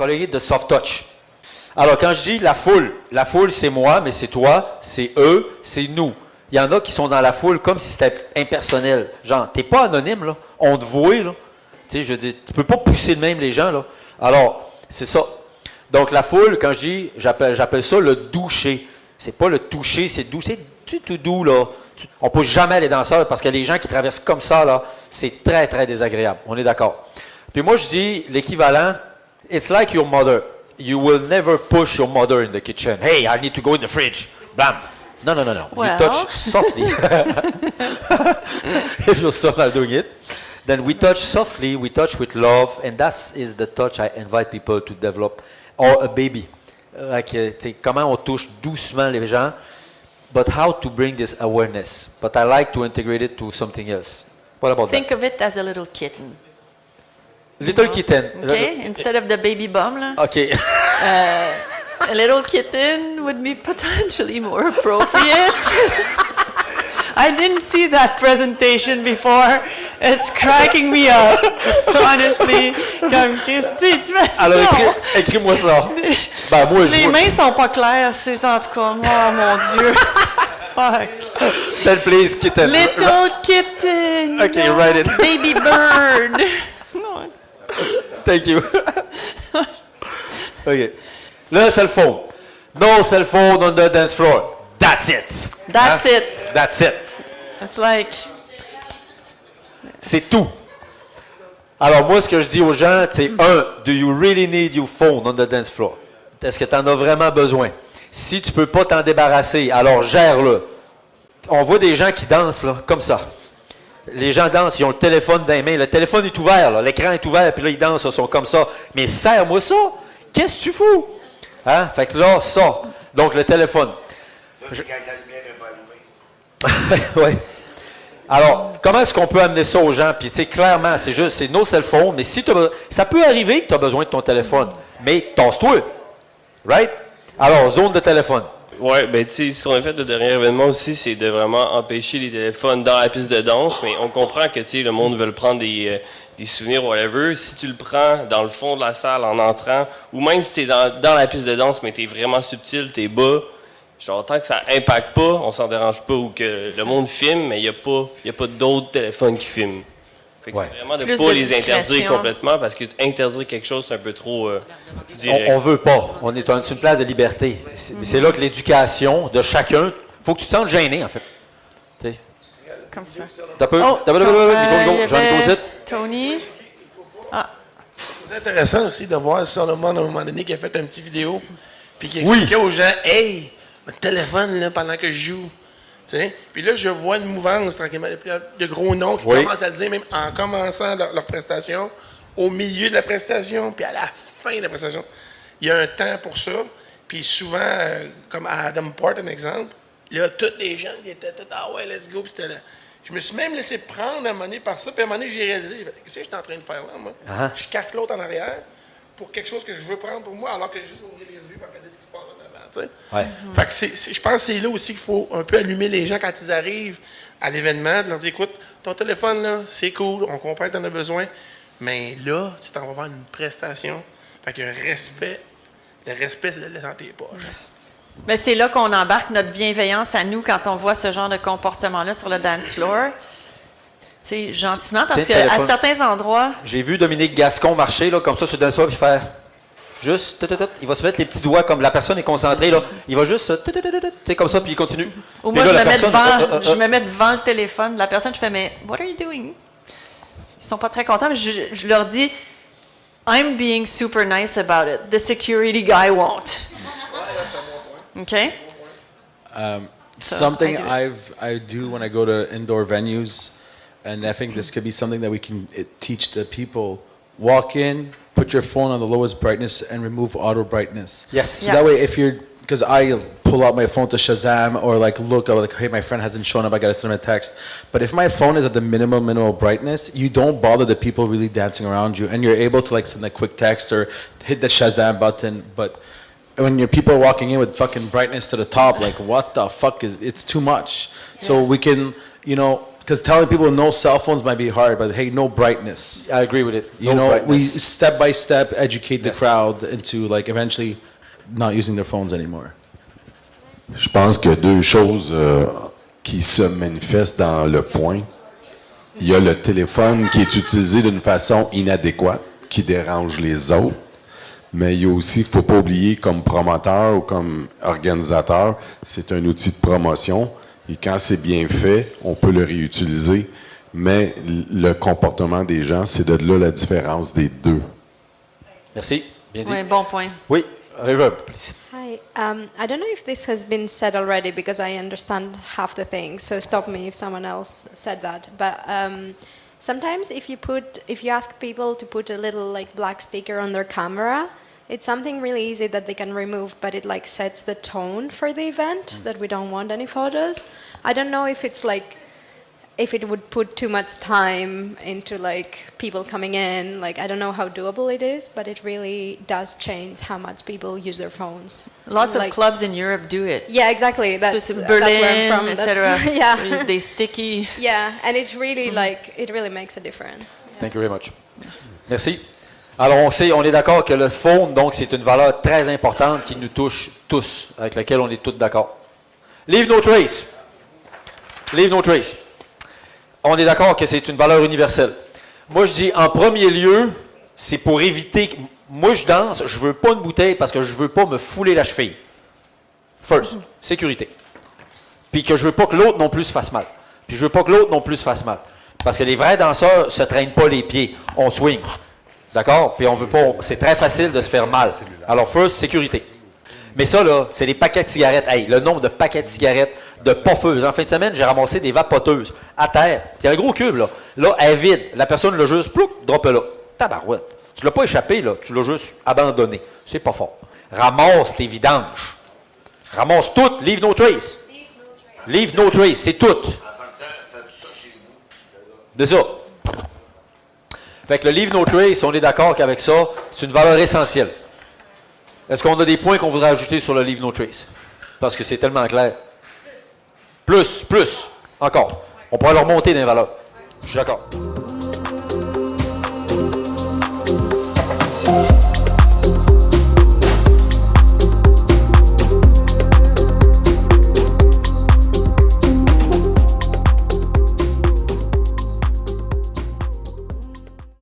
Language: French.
calling it the soft touch. Alors, quand je dis la foule c'est moi, mais c'est toi, c'est eux, c'est nous. Il y en a qui sont dans la foule comme si c'était impersonnel. Genre, t'es pas anonyme, là. On te voit, là. Tu sais, je veux dire, tu peux pas pousser de même les gens, là. Alors, c'est ça. Donc, la foule, quand je dis, j'appelle ça le doucher. C'est pas le toucher, c'est doux. C'est tout doux, là. On peut jamais aller dans ça, parce que les gens qui traversent comme ça, là, c'est très, très désagréable. On est d'accord. Puis moi, je dis l'équivalent, it's like your mother. You will never push your mother in the kitchen. Hey, I need to go in the fridge. Bam. No. Well. You touch softly. If you're so not doing it, then we touch softly, we touch with love, and that is the touch I invite people to develop. Or a baby. Like, comment on touche doucement les gens, but how to bring this awareness. But I like to integrate it to something else. What about Think that? of it as a little kitten. Little kitten. Okay, instead of the baby bum, là. Okay. A little kitten would be potentially more appropriate. I didn't see that presentation before. It's cracking me up, honestly. Comme, qu'est-ce que tu fais? Alors, écris-moi ça. Ben, moi, Les mains sont pas claires, c'est en tout cas. Oh mon Dieu. Fuck. Then please, kitten. Little kitten. Okay, write it. Baby bird. No, Thank you. Okay. Le cell phone. No cell phone on the dance floor. That's it. That's it. That's it. It's like... C'est tout. Alors, moi, ce que je dis aux gens, c'est do you really need your phone on the dance floor? Est-ce que tu en as vraiment besoin? Si tu peux pas t'en débarrasser, alors gère-le. On voit des gens qui dansent, là, comme ça. Les gens dansent, ils ont le téléphone dans les mains. Le téléphone est ouvert, là, l'écran est ouvert, puis là, ils dansent, ils sont comme ça. Mais serre-moi ça. Qu'est-ce que tu fous? Hein? Fait que là, ça. Donc, le téléphone. Oui. Alors, comment est-ce qu'on peut amener ça aux gens? Puis, tu sais, clairement, c'est nos cell phones, mais si ça peut arriver que tu as besoin de ton téléphone, mais tasse-toi. Right? Alors, zone de téléphone. Ouais, ben tu sais, ce qu'on a fait de dernier événement aussi, c'est de vraiment empêcher les téléphones dans la piste de danse, mais on comprend que, tu sais, le monde veut prendre des souvenirs, whatever. Si tu le prends dans le fond de la salle en entrant, ou même si tu es dans la piste de danse, mais tu es vraiment subtil, tu es bas, genre, tant que ça impacte pas, on s'en dérange pas, ou que le monde filme, mais il n'y a pas d'autres téléphones qui filment. Fait que c'est vraiment de ne pas les interdire complètement, parce que interdire quelque chose, c'est un peu trop direct. On veut pas. C'est une place de liberté. C'est là que l'éducation de chacun, faut que tu te sentes gêné, en fait. T'sais. Comme ça. T'as peu? Tony. Ah. C'est intéressant aussi de voir Solomon, à un moment donné, qui a fait une petite vidéo, puis qui expliquait aux gens, « Hey, votre téléphone, là, pendant que je joue. » Puis là, je vois une mouvance, tranquillement, de gros noms qui commencent à le dire, même en commençant leur prestation, au milieu de la prestation, puis à la fin de la prestation. Il y a un temps pour ça. Puis souvent, comme à Adam Port, un exemple, là, tous les gens qui étaient « Ah ouais, let's go », puis c'était là. Je me suis même laissé prendre à un moment donné par ça, puis à un moment donné, j'ai réalisé, j'ai fait « Qu'est-ce que je suis en train de faire là, moi? Je cache l'autre en arrière pour quelque chose que je veux prendre pour moi, alors que j'ai juste ouvert les yeux et regarder ce qui se passe en avant, tu sais. » Fait que je pense que c'est là aussi qu'il faut un peu allumer les gens quand ils arrivent à l'événement, de leur dire « Écoute, ton téléphone, là, c'est cool, on comprend que tu en as besoin, mais là, tu t'en vas voir une prestation. » Fait qu'il y a un respect. Le respect, c'est de laisser dans tes poches. Ben, c'est là qu'on embarque notre bienveillance à nous quand on voit ce genre de comportement-là sur le dance floor. Tu sais, gentiment, parce qu'à certains endroits... J'ai vu Dominique Gascon marcher là, comme ça sur le dance floor, puis faire juste... Il va se mettre les petits doigts comme la personne est concentrée. Là. Il va juste... comme ça, puis il continue. Ou moi, je me mets devant le téléphone. La personne, je fais, mais what are you doing? Ils sont pas très contents, mais je leur dis, I'm being super nice about it. The security guy won't. Okay? Something I do when I go to indoor venues, and I think this could be something that we can teach the people. Walk in, put your phone on the lowest brightness, and remove auto brightness. Yes. So that way, if you're, because I pull out my phone to Shazam or like look, I'm like, hey, my friend hasn't shown up, I gotta send him a text. But if my phone is at the minimal brightness, you don't bother the people really dancing around you, and you're able to like send a quick text or hit the Shazam button. But when your people are walking in with fucking brightness to the top, like what the fuck it's too much. So we can, because telling people no cell phones might be hard, but hey, no brightness. I agree with it. You No know, we brightness. step by step educate the Yes. crowd into like eventually not using their phones anymore. Je pense qu'il y a deux choses qui se manifestent dans le point. Il y a le téléphone qui est utilisé d'une façon inadéquate, qui dérange les autres. Mais il y a aussi, il ne faut pas oublier, comme promoteur ou comme organisateur, c'est un outil de promotion. Et quand c'est bien fait, on peut le réutiliser. Mais le comportement des gens, c'est de là la différence des deux. Merci. Bien dit. Oui, bon point. Oui, River, please. Hi. I don't know if this has been said already because I understand half the thing. So stop me if someone else said that. But sometimes if you ask people to put a little like black sticker on their camera, it's something really easy that they can remove, but it like sets the tone for the event that we don't want any photos. I don't know if it's like if it would put too much time into like people coming in. Like I don't know how doable it is, but it really does change how much people use their phones. Lots Like- of clubs in Europe do it. Yeah, exactly. That's Berlin, where I'm from. etc. Yeah. They sticky. Yeah, and it's really like it really makes a difference. Thank you very much. Merci. Alors, on est d'accord que le phone, donc, c'est une valeur très importante qui nous touche tous, avec laquelle on est tous d'accord. Leave no trace. Leave no trace. On est d'accord que c'est une valeur universelle. Moi, je dis, en premier lieu, c'est pour éviter... Moi, je danse, je veux pas une bouteille parce que je veux pas me fouler la cheville. First, sécurité. Puis que je veux pas que l'autre non plus se fasse mal. Puis je veux pas que l'autre non plus se fasse mal. Parce que les vrais danseurs se traînent pas les pieds. On swing. D'accord? Puis on veut pas... C'est très facile de se faire mal. Alors, first, sécurité. Mais ça, là, c'est des paquets de cigarettes. Hey, le nombre de paquets de cigarettes, de puffeuses. En fin de semaine, j'ai ramassé des vapoteuses à terre. Il y a un gros cube, là. Là, elle est vide. La personne l'a juste, plouc, drop là. Tabarouette. Tu l'as pas échappé, là. Tu l'as juste abandonné. C'est pas fort. Ramasse tes vidanges. Ramasse tout. Leave no trace. Leave no trace. C'est tout. De ça. Fait que le leave no trace, on est d'accord qu'avec ça, c'est une valeur essentielle. Est-ce qu'on a des points qu'on voudrait ajouter sur le leave no trace? Parce que c'est tellement clair. Plus, encore. On pourrait leur monter dans les valeurs. Je suis d'accord.